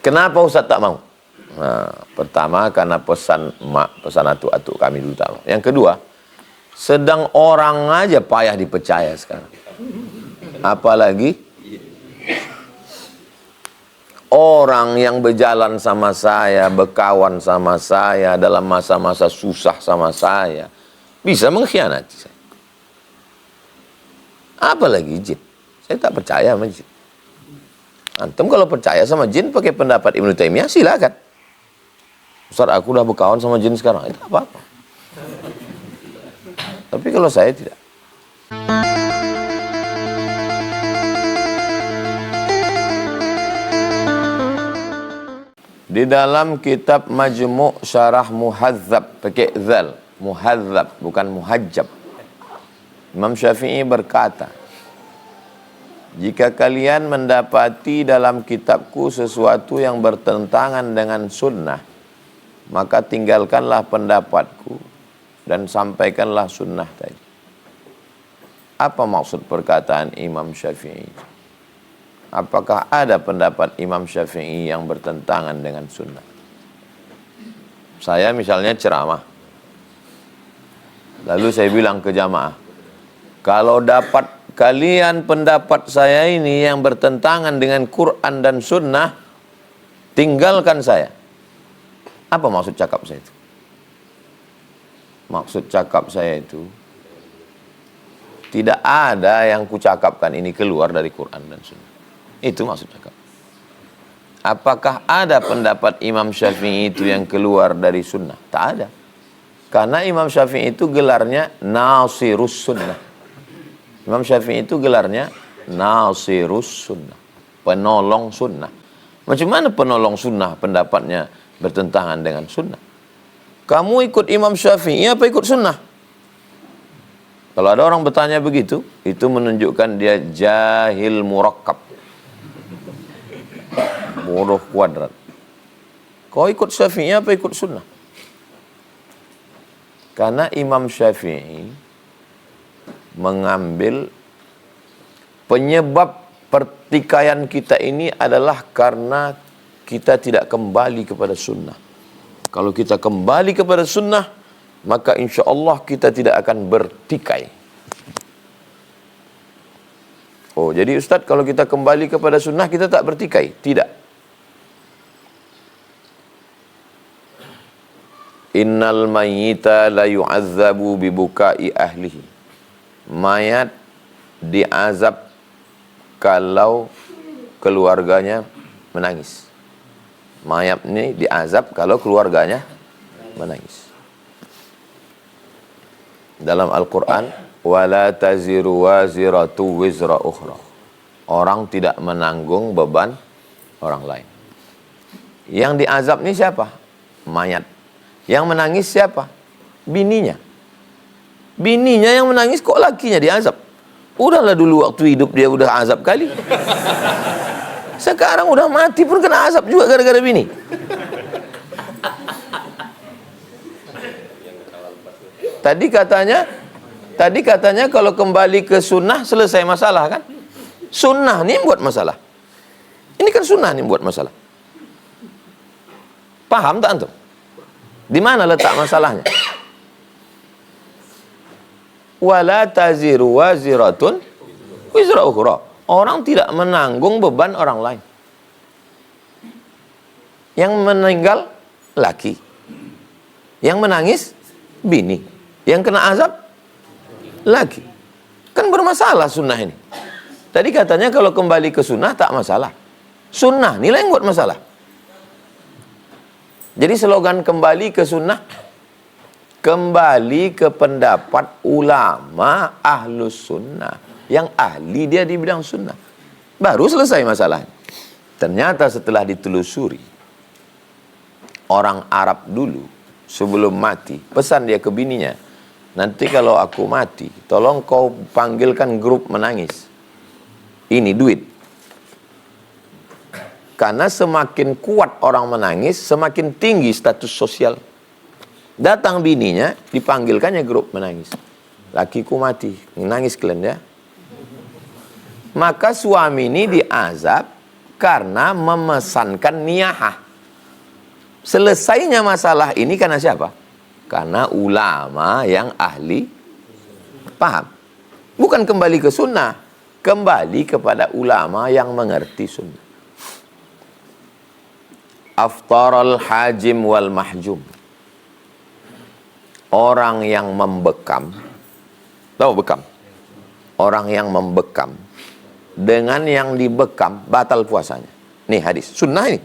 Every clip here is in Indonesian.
Kenapa Ustaz tak mau? Nah, pertama karena pesan mak, pesan atuk-atuk kami dulu tak mau. Yang kedua, sedang orang aja payah dipercaya sekarang. Apalagi orang yang berjalan sama saya, berkawan sama saya, dalam masa-masa susah sama saya, bisa mengkhianati saya. Apalagi jin. Saya tak percaya sama jin. Antum kalau percaya sama jin pakai pendapat Ibnu Taimiyah silakan. Ustaz, aku udah berkawan sama jin sekarang. Itu apa-apa. Tapi kalau saya tidak. Di dalam kitab Majmu' Syarah Muhadzab, pakai zal, Muhadzab bukan Muhajjab. Imam Syafi'i berkata, jika kalian mendapati dalam kitabku sesuatu yang bertentangan dengan sunnah, maka tinggalkanlah pendapatku dan sampaikanlah sunnah tadi. Apa maksud perkataan Imam Syafi'i? Apakah ada pendapat Imam Syafi'i yang bertentangan dengan sunnah? Saya misalnya ceramah, lalu saya bilang ke jamaah, kalau dapat kalian pendapat saya ini yang bertentangan dengan Quran dan sunnah, tinggalkan saya. Apa maksud cakap saya itu? Maksud cakap saya itu, tidak ada yang kucakapkan ini keluar dari Quran dan sunnah. Itu maksud cakap. Apakah ada pendapat Imam Syafi'i itu yang keluar dari sunnah? Tak ada. Karena Imam Syafi'i itu gelarnya Nasirus Sunnah. Imam Syafi'i itu gelarnya Nasirus Sunnah, penolong sunnah. Macam mana penolong sunnah pendapatnya bertentangan dengan sunnah? Kamu ikut Imam Syafi'i apa ikut sunnah? Kalau ada orang bertanya begitu, itu menunjukkan dia jahil murakkab, bodoh kuadrat. Kau ikut Syafi'i apa ikut sunnah? Karena Imam Syafi'i mengambil penyebab pertikaian kita ini adalah karena kita tidak kembali kepada sunnah. Kalau kita kembali kepada sunnah, maka insya Allah kita tidak akan bertikai. Oh, jadi Ustaz, kalau kita kembali kepada sunnah kita tak bertikai? Tidak. Innal mayyita la yu'azzabu bibukai ahlihi. Mayat diazab kalau keluarganya menangis. Mayat ini diazab kalau keluarganya menangis. Dalam Al-Quran, wala taziru waziratu wizra ukhra. Orang tidak menanggung beban orang lain. Yang diazab ini siapa? Mayat. Yang menangis siapa? Bininya. Bininya yang menangis, kok lakinya diazab? Udahlah dulu waktu hidup dia udah azab kali. Sekarang udah mati pun kena azab juga gara-gara bini. Tadi katanya kalau kembali ke sunnah selesai masalah kan? Sunnah nih buat masalah. Ini kan sunnah nih buat masalah. Paham tak antum? Di mana letak masalahnya? Wala taziru waziratun wizra ukhra. Orang tidak menanggung beban orang lain. Yang meninggal laki. Yang menangis bini. Yang kena azab laki. Kan bermasalah sunnah ini. Tadi katanya kalau kembali ke sunnah tak masalah. Sunnah nilai yang buat masalah. Jadi slogan kembali ke sunnah, kembali ke pendapat ulama ahlus sunnah, yang ahli dia di bidang sunnah. Baru selesai masalahnya. Ternyata setelah ditelusuri, orang Arab dulu sebelum mati pesan dia ke bininya, nanti kalau aku mati tolong kau panggilkan grup menangis, ini duit. Karena semakin kuat orang menangis, semakin tinggi status sosial. Datang bininya, dipanggilkannya grup menangis. Lakiku mati, menangis kalian ya. Maka suami ini diazab Karena memesankan niyahah. Selesainya masalah ini karena siapa? Karena ulama yang ahli paham. Bukan kembali ke sunnah, kembali kepada ulama yang mengerti sunnah. Aftaral hajim wal mahjum. Orang yang membekam. Tahu bekam? Orang yang membekam dengan yang dibekam batal puasanya. Nih hadis, sunnah ini.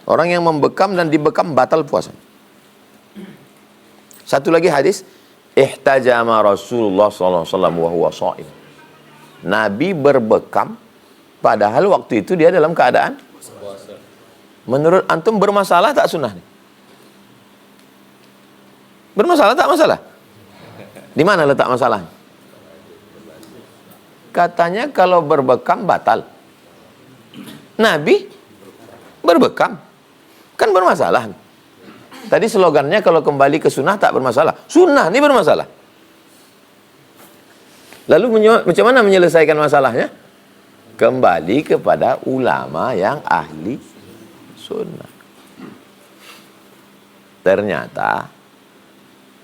Orang yang membekam dan dibekam batal puasanya. Satu lagi hadis, ihtajama Rasulullah sallallahu alaihi wasallam wa huwa shaim. Nabi berbekam padahal waktu itu dia dalam keadaan puasa. Menurut antum bermasalah tak sunnah? Bermasalah tak masalah? Di mana letak masalahnya? Katanya kalau berbekam batal. Nabi berbekam. Kan bermasalah. Tadi slogannya kalau kembali ke sunnah tak bermasalah. Sunnah ini bermasalah. Lalu macam mana menyelesaikan masalahnya? Kembali kepada ulama yang ahli sunnah. Ternyata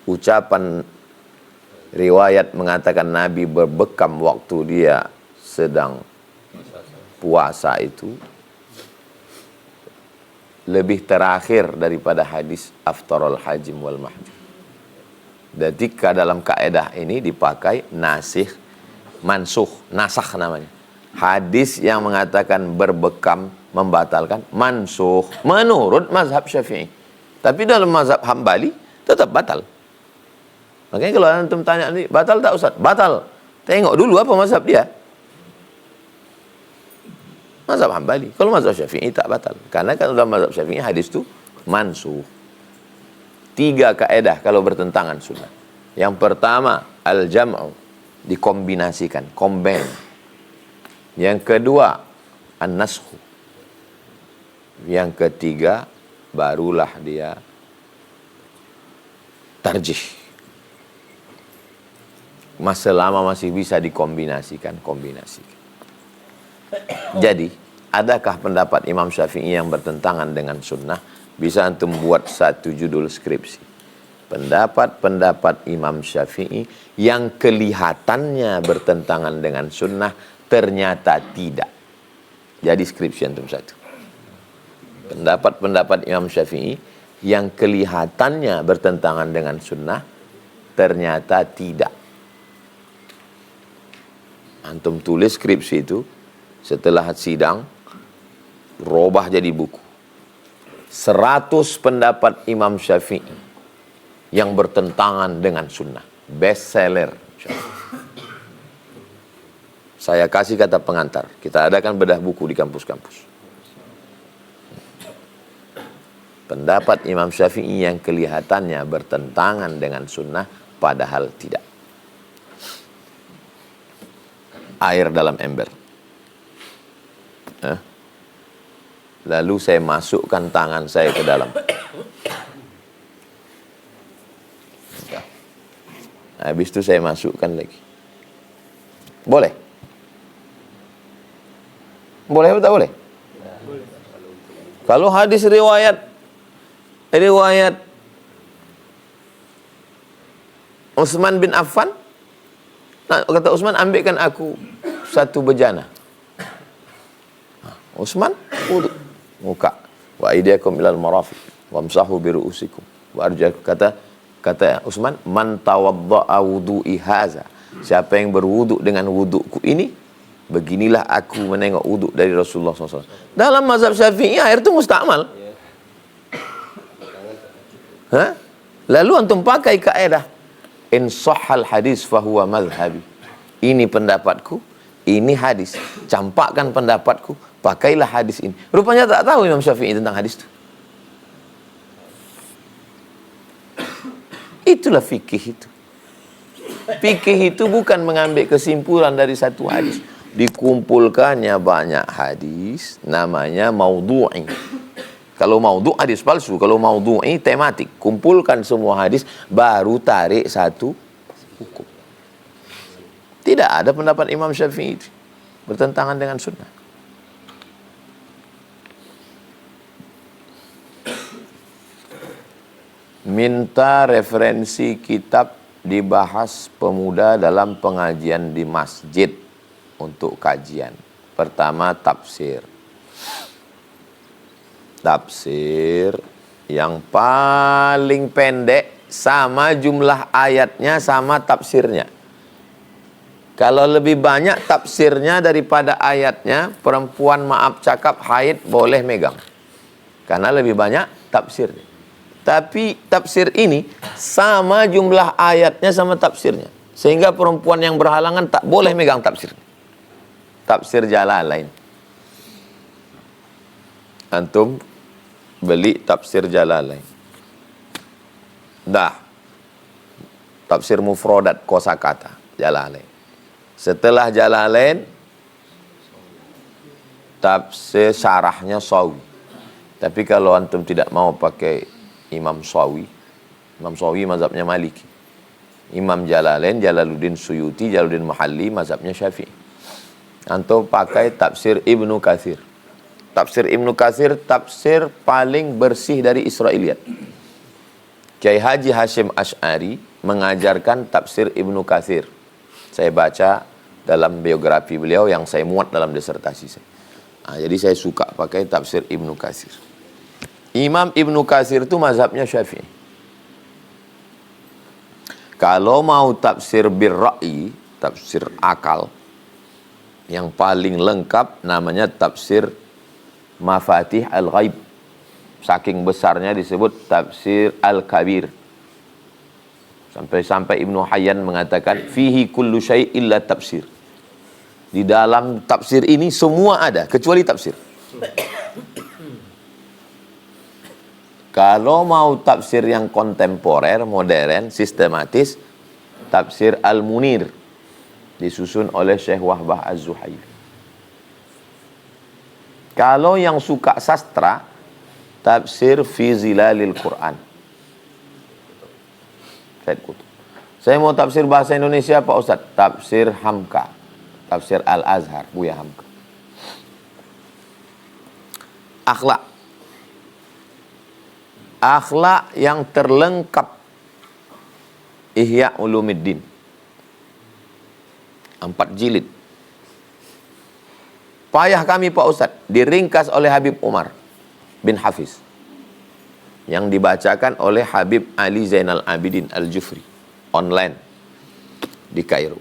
ucapan riwayat mengatakan Nabi berbekam waktu dia sedang puasa itu lebih terakhir daripada hadis aftarul hajim wal mahjum. Jadi dalam kaedah ini dipakai nasih, mansuh, nasakh namanya. Hadis yang mengatakan berbekam membatalkan mansuh menurut mazhab Syafi'i. Tapi dalam mazhab Hambali tetap batal. Makanya kalau antum tanya nih, batal tak Ustaz? Batal. Tengok dulu apa mazhab dia. Mazhab Hambali. Kalau mazhab Syafi'i tak batal. Karena kan dalam mazhab Syafi'i hadis itu mansuh. 3 kaedah kalau bertentangan sunnah. Yang pertama, al-jam'u. Dikombinasikan. Combine. Yang kedua, an-nashu. Yang ketiga, barulah dia tarjih. Selama masih bisa dikombinasikan, kombinasikan. Jadi, adakah pendapat Imam Syafi'i yang bertentangan dengan sunnah? Bisa antum buat satu judul skripsi. Pendapat-pendapat Imam Syafi'i yang kelihatannya bertentangan dengan sunnah, ternyata tidak. Jadi skripsi antum satu. Pendapat-pendapat Imam Syafi'i yang kelihatannya bertentangan dengan sunnah, ternyata tidak. Antum tulis skripsi itu, setelah sidang, robah jadi buku. 100 pendapat Imam Syafi'i yang bertentangan dengan sunnah. Best seller. Saya kasih kata pengantar. Kita adakan bedah buku di kampus-kampus. Pendapat Imam Syafi'i yang kelihatannya bertentangan dengan sunnah, padahal tidak. Air dalam ember. Lalu saya masukkan tangan saya ke dalam. Habis itu saya masukkan lagi. Boleh? Boleh atau tak boleh? Kalau hadis riwayat Utsman bin Affan, kata Utsman, ambilkan aku satu bejana. Utsman wudu, muka, wa aydiyakum ilal marafiq wamsahu bi ru'usikum wa arjulakum. Kata Utsman, man tawadda'a wudu'i haza, siapa yang berwuduk dengan wudukku ini, beginilah aku menengok wuduk dari Rasulullah SAW. Dalam mazhab Syafi'i air itu mustakmal. Lalu antum pakai kaedah in sahhal hadis fahuwa madhhabi. Ini pendapatku, ini hadis. Campakkan pendapatku, pakailah hadis ini. Rupanya tak tahu Imam Syafi'i tentang hadis itu. Itulah fikih itu. Fikih itu bukan mengambil kesimpulan dari satu hadis. Dikumpulkannya banyak hadis, namanya maudhu'i. Kalau maudhu' hadis palsu, kalau maudhu'i tematik. Kumpulkan semua hadis, baru tarik satu hukum. Tidak ada pendapat Imam Syafi'i bertentangan dengan sunnah. minta referensi kitab dibahas pemuda dalam pengajian di masjid untuk kajian. Pertama, tafsir. Tafsir yang paling pendek sama jumlah ayatnya sama tafsirnya. Kalau lebih banyak tafsirnya daripada ayatnya, perempuan maaf cakap haid boleh megang. Karena lebih banyak tafsirnya. Tapi tafsir ini sama jumlah ayatnya sama tafsirnya. Sehingga perempuan yang berhalangan tak boleh megang tafsir. Tafsir Jalalain. Antum beli tafsir Jalalain. Dah. Tafsir mufrodat kosakata Jalalain. Setelah Jalalain, tafsir syarahnya Sawi. Tapi kalau antum tidak mau pakai Imam Sawi mazhabnya Maliki. Imam Jalalain, Jalaluddin Suyuti, Jalaluddin Mahalli, mazhabnya Syafi'i. Antum pakai tafsir Ibnu Katsir. Tafsir Ibnu Katsir, tafsir paling bersih dari Israiliyat. Kiai Haji Hashim Asy'ari mengajarkan tafsir Ibnu Katsir. Saya baca dalam biografi beliau yang saya muat dalam disertasi saya. Nah, jadi saya suka pakai tafsir Ibnu Katsir. Imam Ibnu Katsir itu mazhabnya Syafi'i. Kalau mau tafsir birra'i, tafsir akal, yang paling lengkap namanya tafsir Mafatih Al-Ghaib. Saking besarnya disebut tafsir Al-Kabir. Sampai-sampai Ibnu Hayyan mengatakan fihi kullu syai' illa tafsir. Di dalam tafsir ini semua ada kecuali tafsir. Kalau mau tafsir yang kontemporer, modern, sistematis, tafsir Al-Munir disusun oleh Syekh Wahbah Az-Zuhaili. Kalau yang suka sastra, tafsir Fi Zilalil Quran. Saya mau tafsir bahasa Indonesia Pak Ustadz. Tafsir Hamka. Tafsir Al-Azhar, Buya Hamka. Akhlak. Akhlak yang terlengkap Ihya Ulumuddin. 4 jilid. Payah kami Pak Ustadz. Diringkas oleh Habib Umar bin Hafiz. Yang dibacakan oleh Habib Ali Zainal Abidin Al-Jufri. Online. Di Kairo.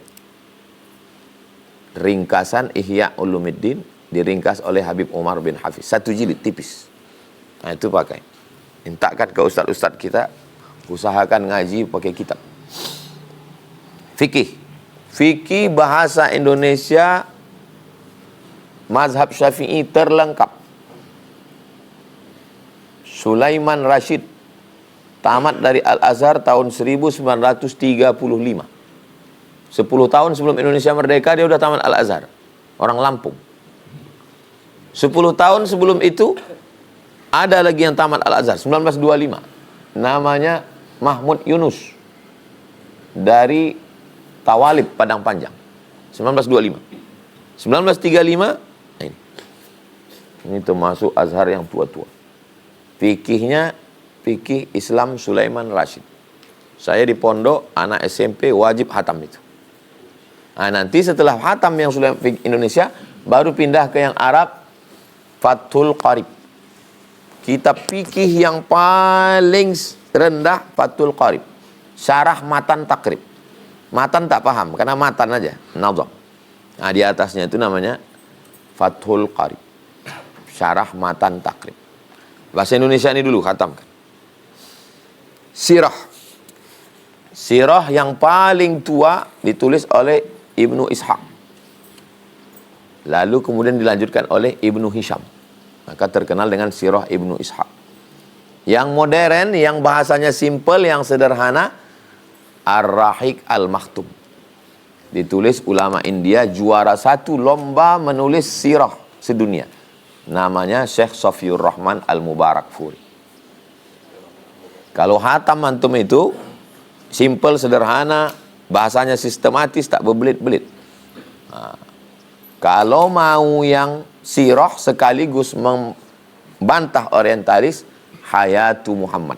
Ringkasan Ihya Ulumuddin diringkas oleh Habib Umar bin Hafiz. 1 jilid tipis. Nah itu pakai. Mintakan ke ustadz-ustadz kita, usahakan ngaji pakai kitab. Fikih. Fikih bahasa Indonesia mazhab Syafi'i terlengkap. Sulaiman Rashid tamat dari Al-Azhar tahun 1935. 10 tahun sebelum Indonesia merdeka dia udah tamat Al-Azhar. Orang Lampung. 10 tahun sebelum itu ada lagi yang tamat Al-Azhar 1925. Namanya Mahmud Yunus dari Tawalib Padang Panjang 1925. 1935 ini termasuk Azhar yang tua-tua. Fikihnya fikih Islam Sulaiman Rashid. Saya di pondok anak SMP wajib hatam itu. Nah, nanti setelah hatam yang Sulaiman Indonesia baru pindah ke yang Arab, Fathul Qarib. Kitab fikih yang paling rendah Fathul Qarib. Syarah Matan Takrib. Matan tak paham karena matan aja, nazam. Nah, di atasnya itu namanya Fathul Qarib. Syarah Matan Takrib. Bahasa Indonesia ini dulu khatamkan. Sirah. Sirah yang paling tua ditulis oleh Ibnu Ishaq. Lalu kemudian dilanjutkan oleh Ibnu Hisham. Maka terkenal dengan Sirah Ibnu Ishaq. Yang modern, yang bahasanya simple, yang sederhana, Ar-Rahiq Al-Maktum. Ditulis ulama India, juara 1 lomba menulis sirah sedunia. Namanya Syekh Safiur Rahman Al-Mubarak Furi. Kalau hatam antum itu simple, sederhana, bahasanya sistematis, tak berbelit-belit. Nah, kalau mau yang sirah sekaligus membantah orientalis, Hayatu Muhammad.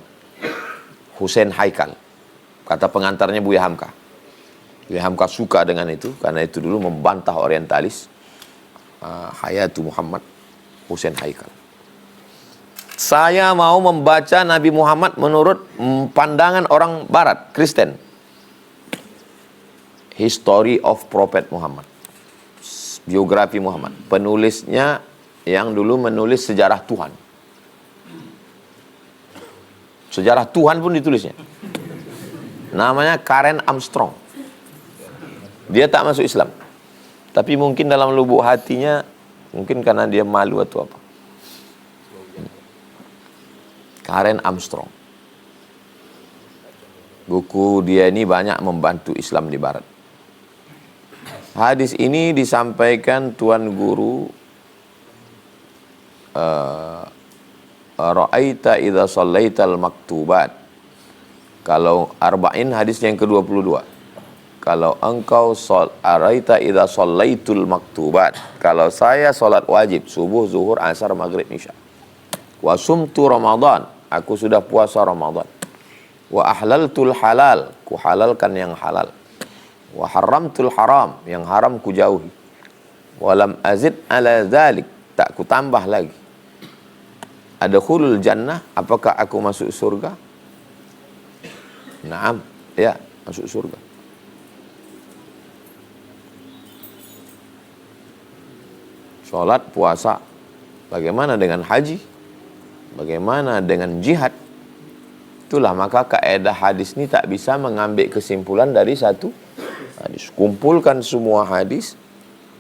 Hussein Haikal. Kata pengantarnya Buya Hamka. Buya Hamka suka dengan itu, karena itu dulu membantah orientalis. Hayatu Muhammad, Hussein Haikal. Saya mau membaca Nabi Muhammad menurut pandangan orang Barat, Kristen. History of Prophet Muhammad. Biografi Muhammad. Penulisnya yang dulu menulis sejarah Tuhan. Sejarah Tuhan pun ditulisnya. Namanya Karen Armstrong. Dia tak masuk Islam. Tapi mungkin dalam lubuk hatinya, mungkin karena dia malu atau apa. Karen Armstrong. Buku dia ini banyak membantu Islam di Barat. Hadis ini disampaikan Tuan Guru Ra'aita idza shallaital maktubat. Kalau arba'in hadis yang ke-22. Kalau engkau araita idza shallaitul maktubat. Kalau saya salat wajib subuh, zuhur, asar, maghrib, isya. Wa sumtu Ramadan, aku sudah puasa Ramadan. Wa ahlaltul halal, ku halalkan yang halal. Wa haramtul haram, yang haram ku jauhi. Wa lam azid ala dzalik, tak ku tambah lagi. Adkhulul jannah, apakah aku masuk surga? Naam, ya, masuk surga. Sholat, puasa, bagaimana dengan haji? Bagaimana dengan jihad? Itulah maka kaidah hadis ini tak bisa mengambil kesimpulan dari satu hadis. Kumpulkan semua hadis,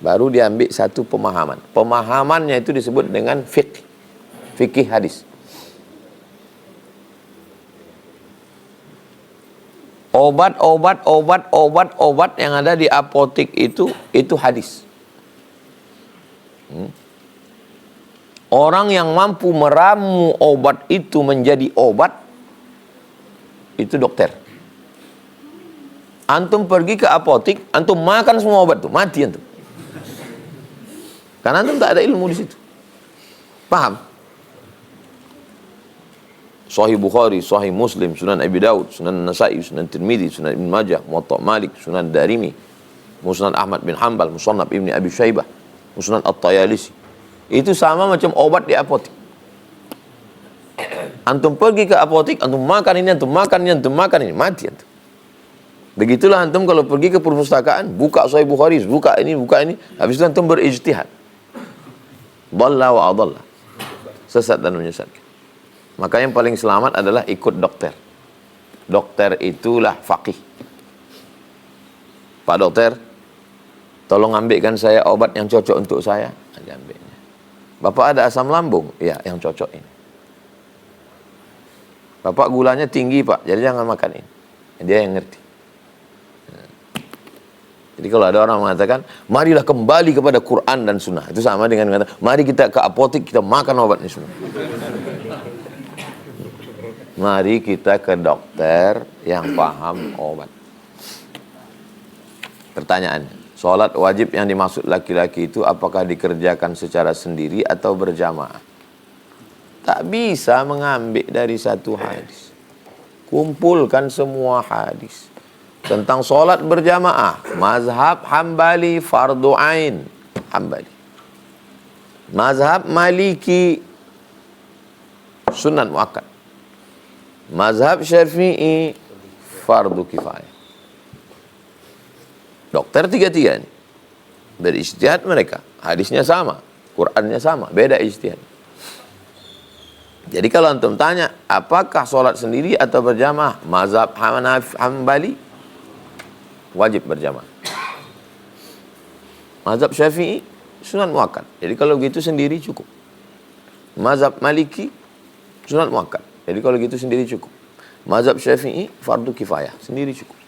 baru diambil satu pemahaman. Pemahamannya itu disebut dengan fiqh. Fikih hadis. Obat yang ada di apotek itu hadis. Orang yang mampu meramu obat itu menjadi obat, itu dokter. Antum pergi ke apotek, antum makan semua obat itu, mati antum. Karena antum tak ada ilmu di situ. Paham? Sahih Bukhari, Sahih Muslim, Sunan Abi Daud, Sunan Nasa'i, Sunan Tirmidzi, Sunan Ibn Majah, Muwatta Malik, Sunan Darimi, Musnad Ahmad bin Hanbal, Musannaf Ibni Abi Syaibah, Musnad At-Tayalisi. Itu sama macam obat di apotek. Antum pergi ke apotek, antum makan ini, antum makan ini, antum makan ini, mati antum. Begitulah antum kalau pergi ke perpustakaan, buka Sahih Bukhari, buka ini, habis itu antum berijtihad. Dhalla wa adalla. Sesat dan menyesatkan. Maka yang paling selamat adalah ikut dokter. Dokter itulah faqih. Pak dokter, tolong ambilkan saya obat yang cocok untuk saya. Dia ambilnya. Bapak ada asam lambung? Ya, yang cocok ini. Bapak gulanya tinggi pak, jadi jangan makan ini. Dia yang ngerti. Jadi kalau ada orang mengatakan, marilah kembali kepada Quran dan Sunnah. Itu sama dengan mengatakan, mari kita ke apotek, kita makan obat ini semua. Mari kita ke dokter yang paham obat. Pertanyaannya, sholat wajib yang dimaksud laki-laki itu apakah dikerjakan secara sendiri atau berjamaah? Tak bisa mengambil dari satu hadis. Kumpulkan semua hadis. Tentang sholat berjamaah, mazhab Hambali fardu ain, Hambali. Mazhab Maliki sunat muakkad. Mazhab Syafi'i fardu kifayah. Dokter tiga-tiga ini berijtihad mereka, hadisnya sama, Qurannya sama, beda ijtihad. Jadi kalau antum tanya, apakah sholat sendiri atau berjamaah? Mazhab Hambali wajib berjamaah. Mazhab Syafi'i sunat muakkad. Jadi kalau gitu sendiri cukup. Mazhab Maliki sunat muakkad. Jadi kalau gitu sendiri cukup. Mazhab Syafi'i fardu kifayah, sendiri cukup.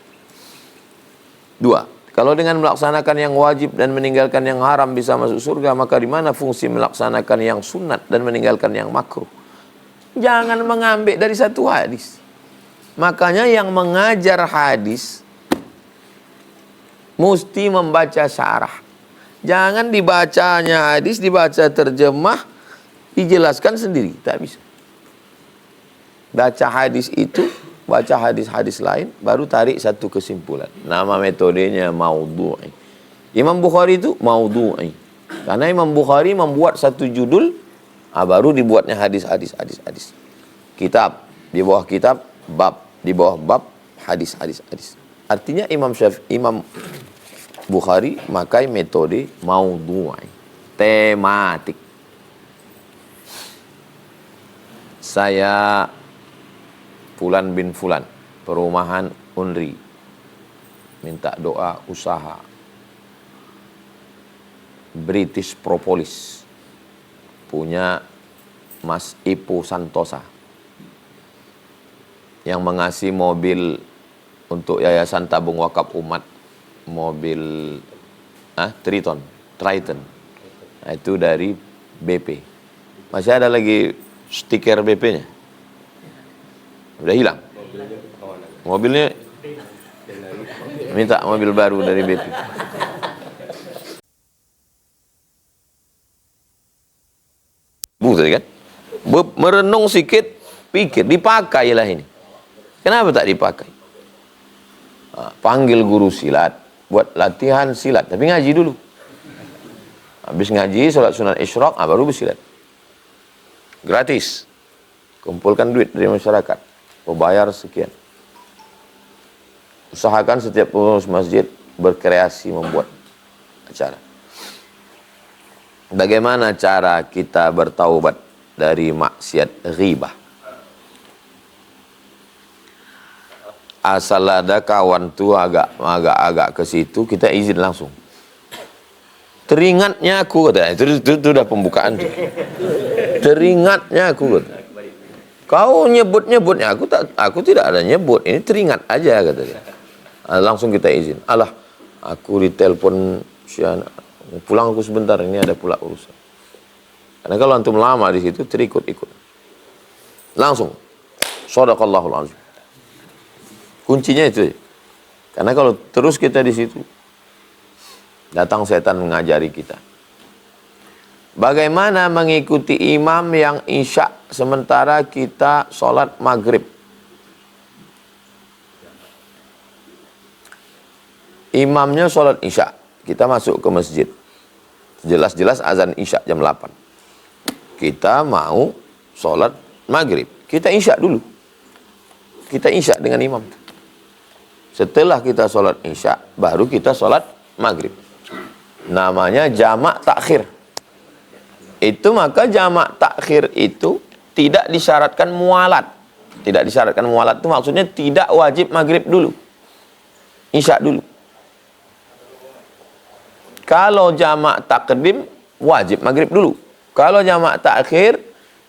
2. Kalau dengan melaksanakan yang wajib dan meninggalkan yang haram bisa masuk surga, maka di mana fungsi melaksanakan yang sunat dan meninggalkan yang makruh? Jangan mengambil dari satu hadis. Makanya yang mengajar hadis mesti membaca syarah. Jangan dibacanya hadis, dibaca terjemah, dijelaskan sendiri. Tak bisa. Baca hadis itu baca hadis-hadis lain, baru tarik satu kesimpulan. Nama metodenya maudhu'i. Imam Bukhari itu maudhu'i. Karena Imam Bukhari membuat satu judul, baru dibuatnya hadis. Kitab, di bawah kitab, bab, di bawah bab, hadis. Artinya Imam Bukhari makai metode maudhu'i, tematik. Saya Fulan bin Fulan, perumahan Unri, minta doa usaha British Propolis, punya Mas Ipo Santosa yang mengasih mobil untuk Yayasan Tabung Wakaf Umat, mobil Triton. Nah, itu dari BP. Masih ada lagi stiker BP-nya? Udah hilang? Mobilnya minta mobil baru dari BP. Tadi kan? Merenung sikit, pikir, dipakailah ini. Kenapa tak dipakai? Panggil guru silat, buat latihan silat, tapi ngaji dulu. Habis ngaji, sholat sunat isyraq, baru bersilat. Gratis. Kumpulkan duit dari masyarakat. Bayar sekian. Usahakan setiap pengurus masjid berkreasi membuat acara. Bagaimana cara kita bertaubat dari maksiat ghibah? Asal ada kawan tu agak ke situ, kita izin langsung. Teringatnya aku, kata. Itu udah pembukaan tuh. Teringatnya aku, kata. Kau nyebut-nyebutnya, aku tidak ada nyebut. Ini teringat aja, kata dia. Langsung kita izin. Alah, aku ditelepon Syana. Pulang aku sebentar, ini ada pula urusan. Karena kalau antum lama di situ, terikut-ikut. Langsung. Shadaqallahul azim. Kuncinya itu. Karena kalau terus kita di situ, datang setan mengajari kita. Bagaimana mengikuti imam yang isya sementara kita sholat maghrib? Imamnya sholat isya, kita masuk ke masjid. Jelas-jelas azan isya jam 8. Kita mau sholat maghrib, kita isya dulu. Kita isya dengan imam. Setelah kita sholat isya, baru kita sholat maghrib. Namanya jamak takhir. Itu maka jamak takhir itu tidak disyaratkan mualat. Tidak disyaratkan mualat itu maksudnya tidak wajib maghrib dulu. Isya dulu. Kalau jamak takdim wajib maghrib dulu. Kalau jamak takhir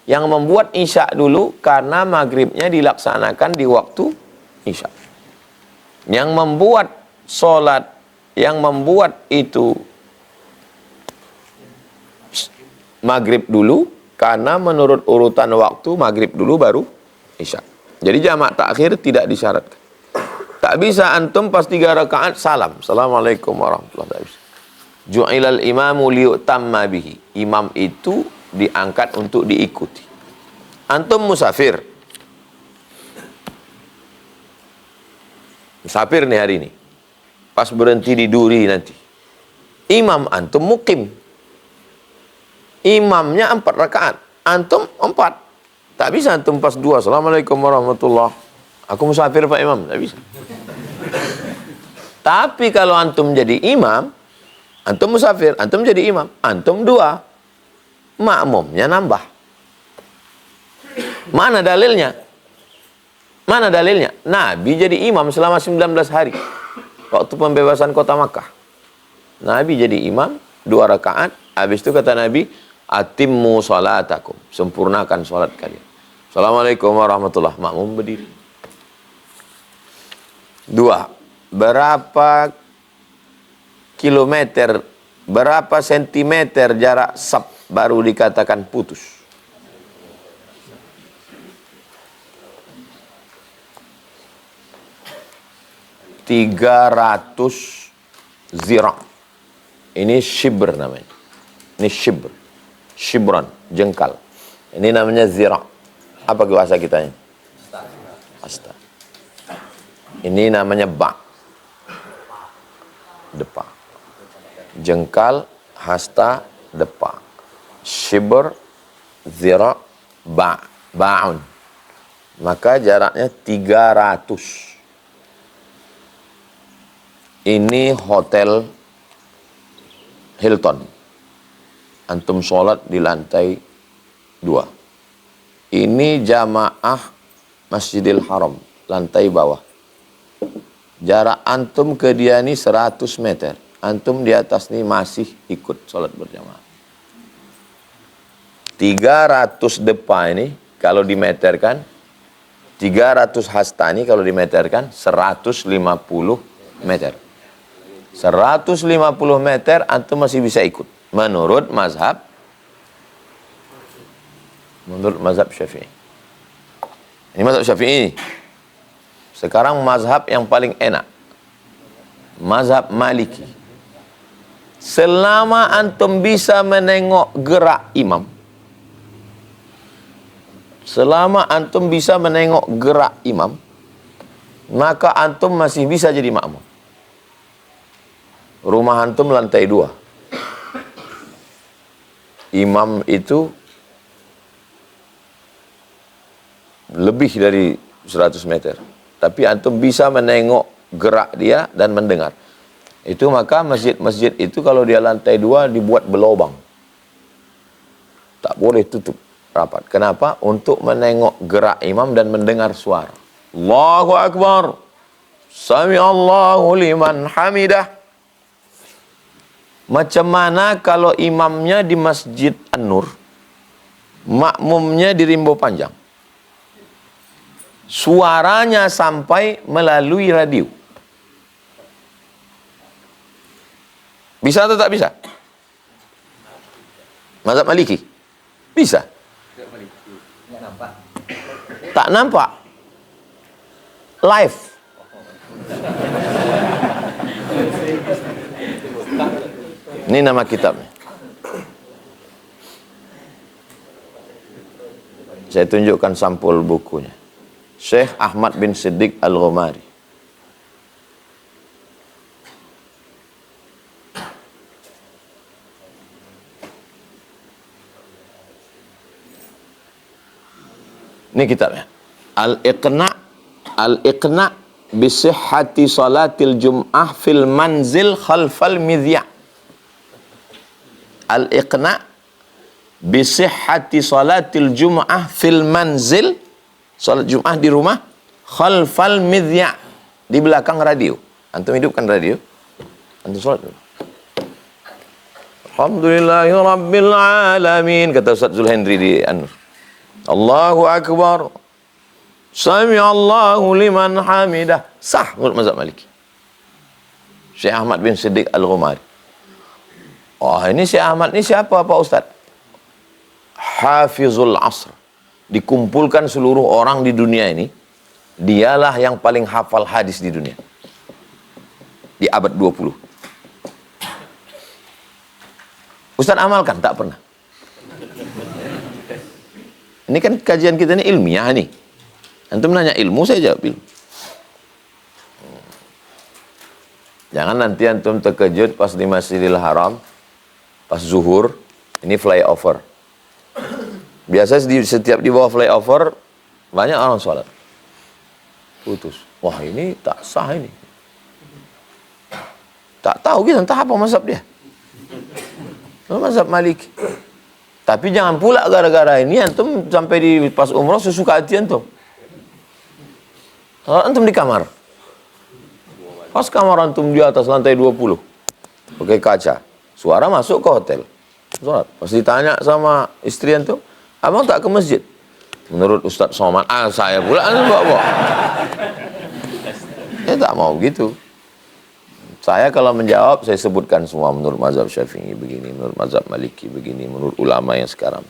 yang membuat isya dulu karena maghribnya dilaksanakan di waktu isya. Yang membuat sholat, yang membuat itu maghrib dulu karena menurut urutan waktu maghrib dulu baru isya. Jadi jamak takhir tidak disyaratkan. Tak bisa antum pas 3 rakaat salam. Assalamualaikum warahmatullahi wabarakatuh. Ju'ilal imamu liyutamma bihi. Imam itu diangkat untuk diikuti. Antum musafir. Musafir nih hari ini. Pas berhenti di Duri nanti. Imam antum mukim. Imamnya 4 rakaat. Antum 4. Tak bisa antum pas 2. Assalamualaikum warahmatullahi. Aku musafir Pak Imam. Tak bisa. Tapi kalau antum jadi imam, antum musafir, antum jadi imam, antum 2. Makmumnya nambah. Mana dalilnya? Mana dalilnya? Nabi jadi imam selama 19 hari. Waktu pembebasan kota Makkah. Nabi jadi imam 2 rakaat. Habis itu kata Nabi, atimmu salatakum. Sempurnakan salat kalian. Assalamualaikum warahmatullahi wabarakatuh. Makmum berdiri. 2. Berapa kilometer, berapa sentimeter jarak saf baru dikatakan putus? 300 zira. Ini shibr namanya. Ini shibr. Shibran, jengkal. Ini namanya zira. Apa bahasa kitanya? Asta. Ini namanya ba. Depa. Jengkal, hasta, depa. Shibr, zira, ba. Ba'un. Maka jaraknya 300. Ini hotel Hilton. Antum sholat di lantai 2. Ini jamaah Masjidil Haram, lantai bawah. Jarak antum ke dia ini 100 meter. Antum di atas ini masih ikut sholat berjamaah. 300 depa ini kalau dimeterkan, 300 hasta ini kalau dimeterkan 150 meter. 150 meter antum masih bisa ikut. Menurut mazhab Syafi'i. Ini mazhab Syafi'i. Sekarang mazhab yang paling enak. Mazhab Maliki. Selama antum bisa menengok gerak imam. Selama antum bisa menengok gerak imam, maka antum masih bisa jadi makmum. Rumah antum lantai 2. Imam itu lebih dari 100 meter. Tapi antum bisa menengok gerak dia dan mendengar. Itu maka masjid-masjid itu kalau dia lantai 2 dibuat berlobang. Tak boleh tutup rapat. Kenapa? Untuk menengok gerak imam dan mendengar suara. Allahu Akbar. Sami Allahu liman hamidah. Macam mana kalau imamnya di Masjid An-Nur, makmumnya di Rimbo Panjang? Suaranya sampai melalui radio. Bisa atau tak bisa? Mazhab Maliki? Bisa. Tak nampak. Live. Ini nama kitabnya. Saya tunjukkan sampul bukunya. Syekh Ahmad bin Siddiq Al-Ghumari. Ini kitabnya. Al-Iqna bisihhati salatil jum'ah fil manzil khalfal midya'. Al-Iqna bisihhati salatil jum'ah fil manzil, salat Jum'ah di rumah, khalfal midya', di belakang radio. Antum hidupkan radio, antum salat dulu. Alhamdulillahi rabbil alamin, kata Ustaz Zulhendri di An-Nur. Allahu Akbar. Sami Allahu liman hamidah. Sah menurut mazhab Maliki. Syekh Ahmad bin Siddiq Al-Ghumari. Oh, ini Syekh Ahmad ini siapa Pak Ustaz? Hafizul Asr. Dikumpulkan seluruh orang di dunia ini, dialah yang paling hafal hadis di dunia. Di abad 20. Ustaz amalkan? Tak pernah. Ini kan kajian kita ini ilmiah nih. Antum nanya ilmu, saya jawab ilmu. Jangan nanti antum terkejut pas di Masjidil Haram, pas zuhur, ini flyover. Biasa setiap di bawah flyover, banyak orang sholat. Putus. Wah, ini tak sah ini. Tak tahu kita, entah apa mazhab dia. Mazhab Maliki. Tapi jangan pula gara-gara ini antum sampai di pas umrah sesuka hati antum. Kalau antum di kamar. Pas kamar antum di atas lantai 20. Pakai kaca. Suara masuk ke hotel. Sholat. Pas ditanya sama istri antum, abang tak ke masjid? Menurut Ustaz Somad, saya pula antum bawa. Saya tak mau gitu. Saya kalau menjawab, saya sebutkan semua menurut mazhab Syafi'i begini, menurut mazhab Maliki begini, menurut ulama yang sekarang.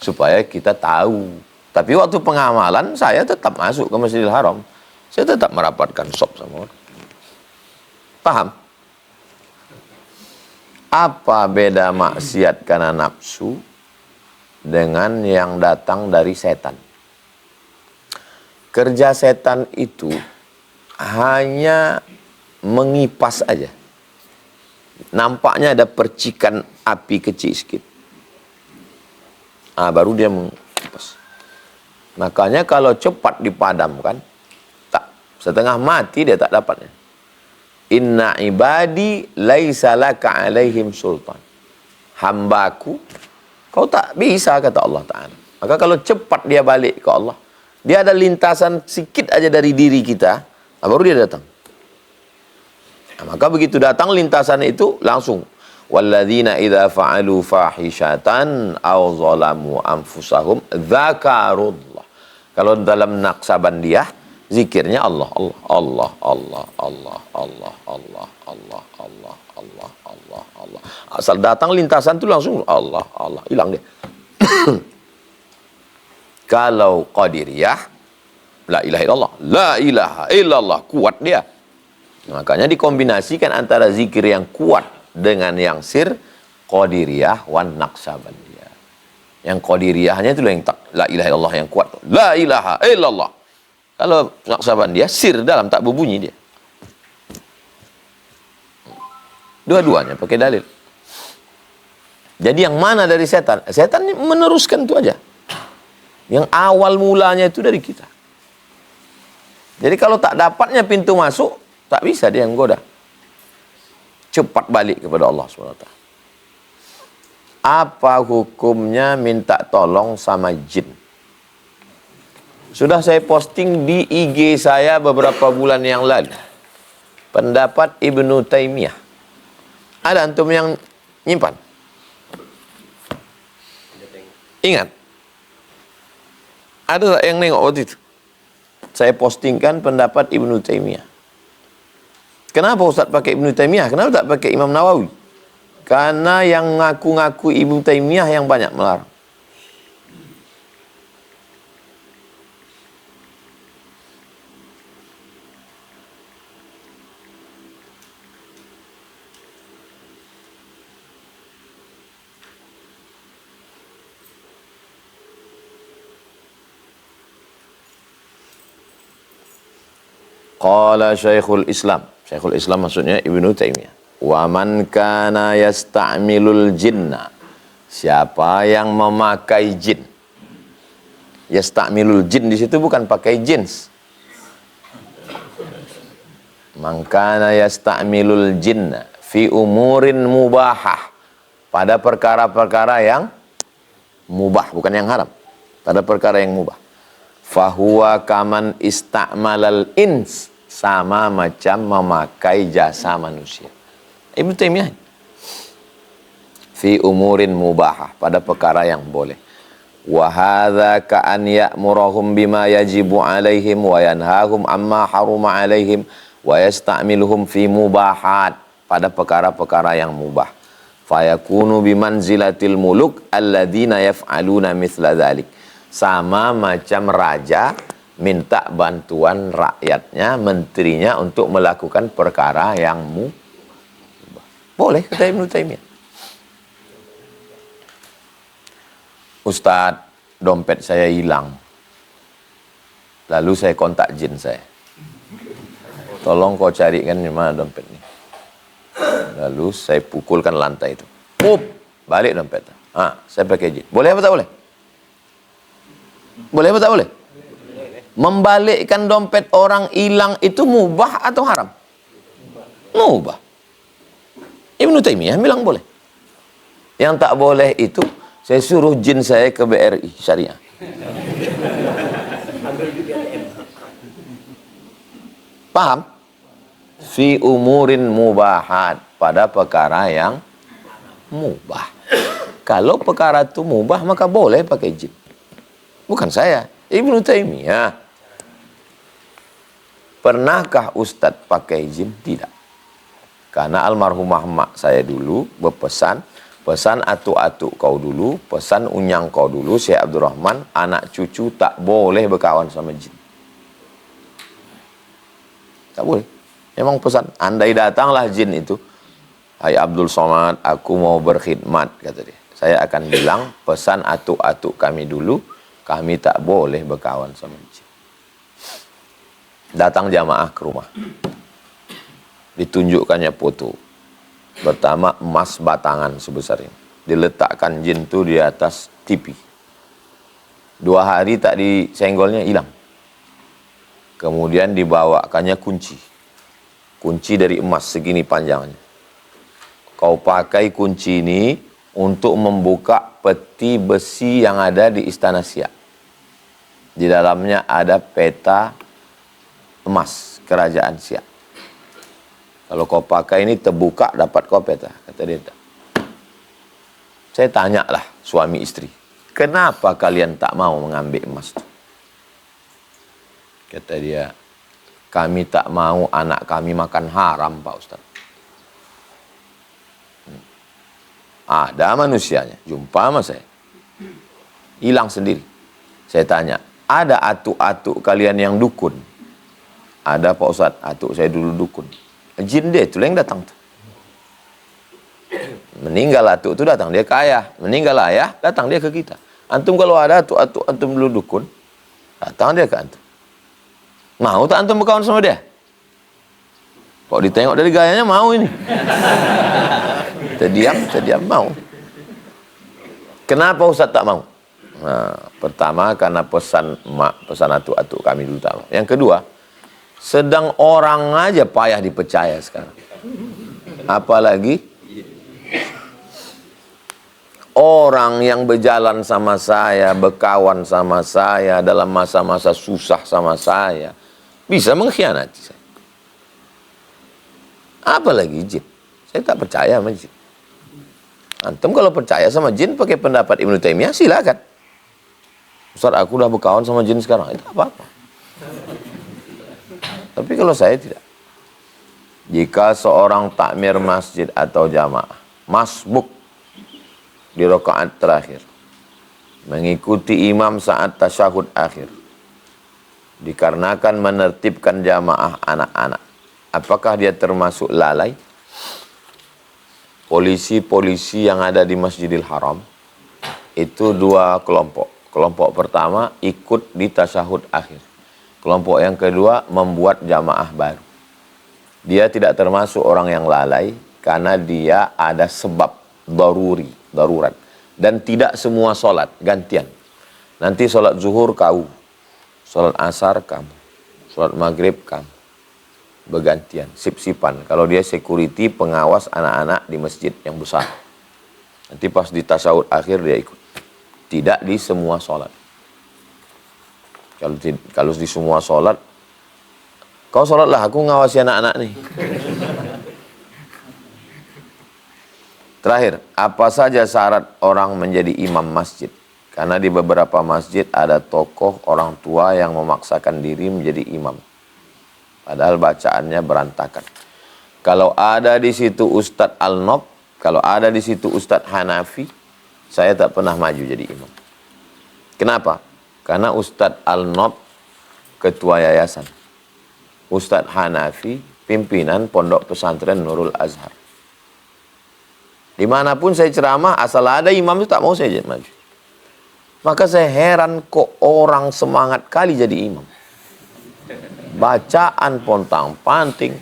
Supaya kita tahu. Tapi waktu pengamalan, saya tetap masuk ke Masjidil Haram. Saya tetap merapatkan sop sama orang. Paham? Apa beda maksiat karena nafsu dengan yang datang dari setan? Kerja setan itu hanya mengipas aja. Nampaknya ada percikan api kecil sedikit. Baru dia mengipas. Makanya kalau cepat dipadamkan, tak setengah mati dia tak dapatnya. Inna ibadi laisa laka alaihim sultan. Hambaku, kau tak bisa, kata Allah Ta'ala. Maka kalau cepat dia balik ke Allah, dia ada lintasan sikit aja dari diri kita, baru dia datang. Maka begitu datang lintasan itu langsung. Walladzina idza fa'alu fahishatan aw zalamu anfusahum dzakarullah. Kalau dalam Naqsabandiyah zikirnya Allah, Allah, Allah, Allah, Allah, Allah, Allah, Allah, Allah, Allah, Allah, Allah. Asal datang lintasan itu langsung Allah, Allah, hilang dia. Kalau Qadiriyah, la ilaha illallah, la ilaha illallah, kuat dia. Makanya dikombinasikan antara zikir yang kuat dengan yang sir, Qadiriyah wan Naqsabandiyah. Yang Qadiriyahnya itu yang tak, la ilaha illallah yang kuat. La ilaha illallah. Kalau Naqsabandiyah sir dalam, tak berbunyi dia. Dua-duanya pakai dalil. Jadi yang mana dari setan? Setan meneruskan itu aja. Yang awal mulanya itu dari kita. Jadi kalau tak dapatnya pintu masuk, tak bisa dia menggoda. Cepat balik kepada Allah SWT. Apa hukumnya minta tolong sama jin? Sudah saya posting di IG saya beberapa bulan yang lalu. Pendapat Ibnu Taimiyah. Ada antum yang nyimpan? Ingat? Ada tak yang nengok waktu itu? Saya postingkan pendapat Ibnu Taimiyah. Kenapa Ustaz pakai Ibnu Taimiyah? Kenapa tak pakai Imam Nawawi? Karena yang ngaku-ngaku Ibnu Taimiyah yang banyak melarang. Qala Syekhul Islam. Syekhul Islam maksudnya Ibnu Taimiyah. Wa man kana yasta'milul jinna. Siapa yang memakai jin. Yasta'milul jin di situ bukan pakai jins. Man kana yasta'milul jinna fi umurin mubahah. Pada perkara-perkara yang mubah, bukan yang haram. Pada perkara yang mubah. Fahuwa kaman ista'malal ins. Sama macam memakai jasa manusia. Ibnu Taimiyah. Fi umurin mubahah. Pada perkara yang boleh. Wa hadza ka'an ya'murahum bima yajibu alaihim wa yanhahum amma haruma alaihim wa yasta'miluhum fi mubahat. Pada perkara-perkara yang mubah. Fayakunu bimanzilatil muluk alladzina yaf'aluna mithla dzalik. Sama macam raja minta bantuan rakyatnya, menterinya untuk melakukan perkara yang mubah. Boleh, kata Ibnu Taimiyah. Ustadz, dompet saya hilang. Lalu saya kontak jin saya. Tolong kau carikan di mana dompet ini. Lalu saya pukulkan lantai itu. Balik dompet. Saya pakai jin. Boleh apa tak boleh? Boleh apa tak boleh? Membalikkan dompet orang hilang itu mubah atau haram? Mubah. Ibnu Taimiyah bilang boleh. Yang tak boleh itu, saya suruh jin saya ke BRI Syariah. Paham? Fi umurin mubahat. Pada perkara yang mubah. Kalau perkara itu mubah, maka boleh pakai jin. Bukan saya, Ibnu Taimiyah. Pernahkah Ustadz pakai jin? Tidak. Karena almarhumah mak saya dulu berpesan, pesan atuk-atuk kau dulu, pesan unyang kau dulu, Syekh Abdurrahman, anak cucu tak boleh berkawan sama jin. Tak boleh. Memang pesan, andai datanglah jin itu, hai Abdul Somad, aku mau berkhidmat, kata dia. Saya akan bilang, pesan atuk-atuk kami dulu, kami tak boleh berkawan sama jin. Datang jamaah ke rumah. Ditunjukkannya foto. Pertama emas batangan sebesar ini. Diletakkan jin itu di atas TV. 2 hari tak disenggolnya hilang. Kemudian dibawakannya kunci. Kunci dari emas segini panjangnya. Kau pakai kunci ini untuk membuka peti besi yang ada di Istana Siak. Di dalamnya ada peta emas kerajaan Siak. Kalau kau pakai ini terbuka dapat kau peta. Kata dia tak. Saya tanyalah suami istri. Kenapa kalian tak mau mengambil emas itu? Kata dia, kami tak mau anak kami makan haram, Pak Ustaz. Ada manusianya, jumpa sama saya. Hilang sendiri. Saya tanya, ada atuk-atuk kalian yang dukun? Ada Pak Ustaz, atuk saya dulu dukun. Jin dia itu yang datang tuh. Meninggal atuk itu datang dia ke ayah. Meninggal ayah, datang dia ke kita. Antum kalau ada atuk-atuk antum dulu dukun, datang dia ke antum. Mau tak antum berkawan sama dia? Kok ditengok dari gayanya mau ini. Terdiam mau. Kenapa Ustaz tak mau? Nah, pertama karena pesan atuk-atuk kami dulu tak mau. Yang kedua, sedang orang aja payah dipercaya sekarang. Apalagi orang yang berjalan sama saya, berkawan sama saya, dalam masa-masa susah sama saya, bisa mengkhianati saya. Apalagi jin. Saya tak percaya sama jin. Antum kalau percaya sama jin, pakai pendapat Ibnu Taimiyah, silakan. Ustaz, aku udah berkawan sama jin sekarang. Itu apa-apa. Tapi kalau saya tidak. Jika seorang takmir masjid atau jamaah, masbuk di rakaat terakhir, mengikuti imam saat tasyahud akhir, dikarenakan menertibkan jamaah anak-anak, apakah dia termasuk lalai? Polisi-polisi yang ada di Masjidil Haram itu 2 kelompok. Kelompok pertama ikut di tasyahud akhir. Kelompok yang kedua membuat jamaah baru. Dia tidak termasuk orang yang lalai karena dia ada sebab darurat. Dan tidak semua solat, gantian. Nanti solat zuhur kau, solat asar kamu, solat maghrib kamu. Bergantian, sip-sipan. Kalau dia security, pengawas anak-anak di masjid yang besar. Nanti pas di tasyahud akhir dia ikut. Tidak di semua solat. Kalau di semua solat, kau solatlah, aku ngawasi anak-anak nih. Terakhir, apa saja syarat orang menjadi imam masjid? Karena di beberapa masjid ada tokoh orang tua yang memaksakan diri menjadi imam. Padahal bacaannya berantakan. Kalau ada di situ Ustadz Al-Nob, kalau ada di situ Ustadz Hanafi, saya tak pernah maju jadi imam. Kenapa? Karena Ustadz Al-Nob ketua yayasan. Ustadz Hanafi pimpinan pondok pesantren Nurul Azhar. Dimanapun saya ceramah, asal ada imam itu tak mau saya jadi maju. Maka saya heran kok orang semangat kali jadi imam. Bacaan pontang-panting.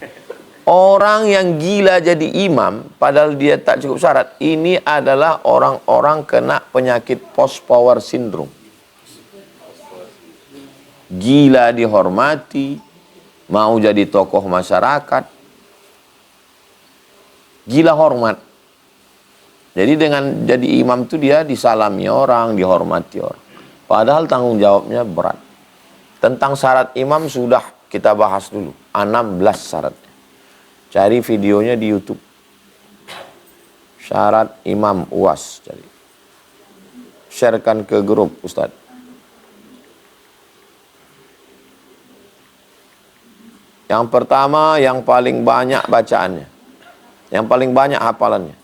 Orang yang gila jadi imam, padahal dia tak cukup syarat. Ini adalah orang-orang kena penyakit post-power syndrome. Gila dihormati, mau jadi tokoh masyarakat. Gila hormat. Jadi dengan jadi imam itu dia disalami orang, dihormati orang. Padahal tanggung jawabnya berat. Tentang syarat imam sudah kita bahas dulu. 16 syaratnya. Cari videonya di YouTube. Syarat imam UAS. Cari. Sharekan ke grup Ustadz. Yang pertama, yang paling banyak bacaannya. Yang paling banyak hafalannya.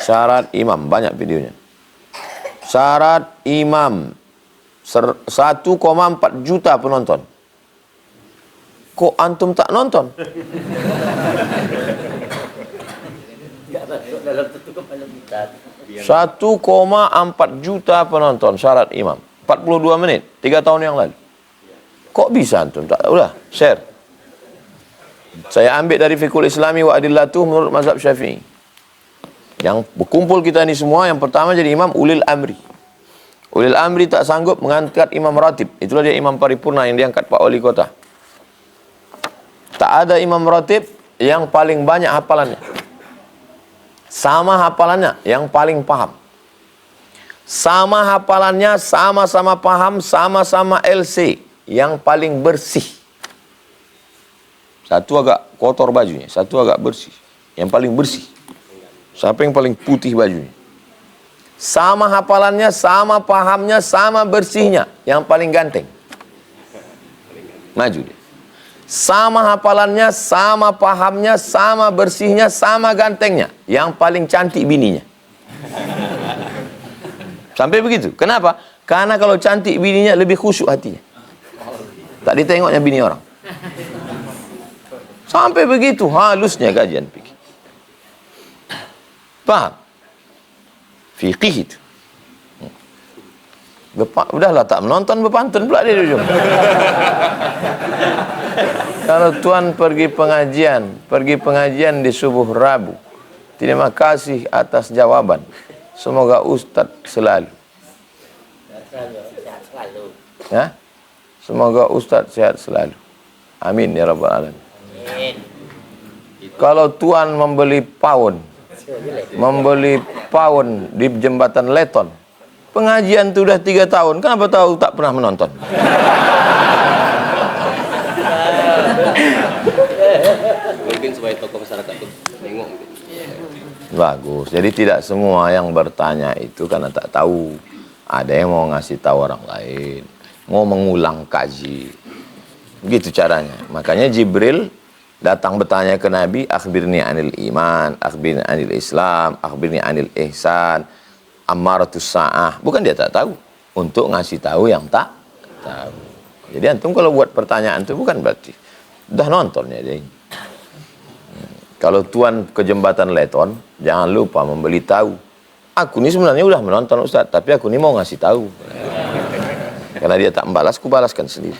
Syarat imam, banyak videonya. Syarat imam, 1,4 juta penonton. Kok antum tak nonton? 1,4 juta penonton syarat imam. 42 menit, 3 tahun yang lalu. Kok bisa antum? Udah, share. Saya ambil dari Fiqhul Islami wa Adillatuh menurut mazhab Syafi'i. Yang berkumpul kita ini semua, yang pertama jadi imam ulil amri. Ulil amri tak sanggup mengangkat imam ratib. Itulah dia imam paripurna yang diangkat Pak Wali Kota. Tak ada imam ratib yang paling banyak hafalannya. Sama hafalannya, yang paling paham. Sama hafalannya, sama-sama paham, sama-sama LC. Yang paling bersih. Satu agak kotor bajunya, satu agak bersih. Yang paling bersih. Siapa yang paling putih bajunya? Sama hafalannya, sama pahamnya, sama bersihnya. Yang paling ganteng. Maju dia. Sama hafalannya, sama pahamnya, sama bersihnya, sama gantengnya. Yang paling cantik bininya. Sampai begitu. Kenapa? Karena kalau cantik bininya lebih khusyuk hatinya. Tak ditengoknya bini orang. Sampai begitu halusnya kajian fikih. Paham? Fikih itu. Udahlah tak menonton, berpantun pula dia di ujung. Kalau tuan pergi pengajian di subuh Rabu. Terima kasih atas jawaban. Semoga Ustadz selalu. Ya? Semoga Ustadz sehat selalu. Amin ya rabbal alamin. Kalau tuan membeli pound di jembatan Leton, pengajian itu sudah 3 tahun, kenapa tahu tak pernah menonton? Mungkin supaya tokoh masyarakat itu nengok. Bagus. Jadi tidak semua yang bertanya itu karena tak tahu. Ada yang mau ngasih tahu orang lain, mau mengulang kaji. Begitu caranya. Makanya Jibril datang bertanya ke Nabi, akhbirni anil iman, akhbirni anil Islam, akhbirni anil ihsan, ammaratus sa'ah. Bukan dia tak tahu, untuk ngasih tahu yang tak tahu. Jadi antum kalau buat pertanyaan itu bukan berarti udah nontonnya dia. Kalau tuan ke jembatan Leton, jangan lupa memberitahu. Aku ini sebenarnya udah menonton Ustaz, tapi aku ini mau ngasih tahu. Karena dia tak membalas, ku balaskan sendiri.